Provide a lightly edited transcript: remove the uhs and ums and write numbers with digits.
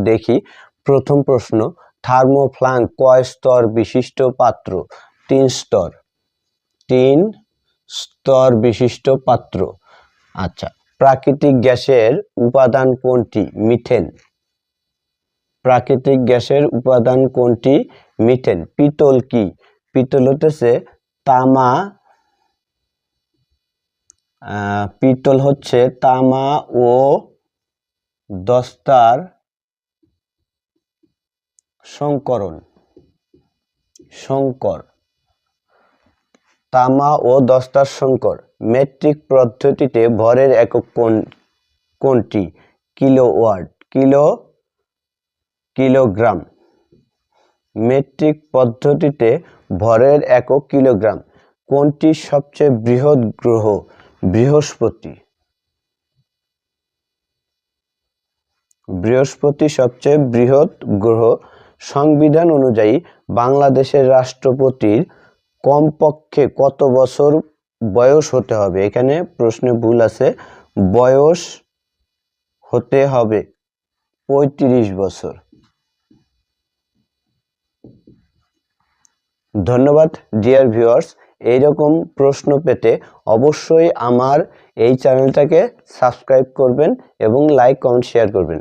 দেখি প্রথম প্রশ্ন, থার্মোফ্লাং কয় স্তর বিশিষ্ট পাত্র? 3 স্তর। 3 স্তর বিশিষ্ট পাত্র। আচ্ছা, প্রাকৃতিক গ্যাসের উপাদান কোনটি? মিথেন। প্রাকৃতিক গ্যাসের উপাদান কোনটি? মিথেন। পিতল কি? পিতল হতেছে তামা। পিতল হচ্ছে তামা ও দস্তার সংকর। তামা ও দস্তার সংকর। মেট্রিক পদ্ধতিতে ভরের একক কোনটি? কিলোওয়াট। কিলোগ্রাম। মেট্রিক পদ্ধতিতে ভরের একক কিলোগ্রাম। কোনটি সবচেয়ে বৃহৎ গ্রহ? বৃহস্পতি। বৃহস্পতি সবচেয়ে বৃহৎ গ্রহ। সংবিধান অনুযায়ী বাংলাদেশের রাষ্ট্রপতির কমপক্ষে কত বছর বয়স হতে হবে? এখানে প্রশ্নে ভুল আছে, বয়স হতে হবে 35 বছর। ধন্যবাদ ডিয়ার ভিউয়ার্স। এইরকম প্রশ্ন পেতে অবশ্যই আমার এই চ্যানেলটাকে সাবস্ক্রাইব করবেন এবং লাইক, কমেন্ট, শেয়ার করবেন।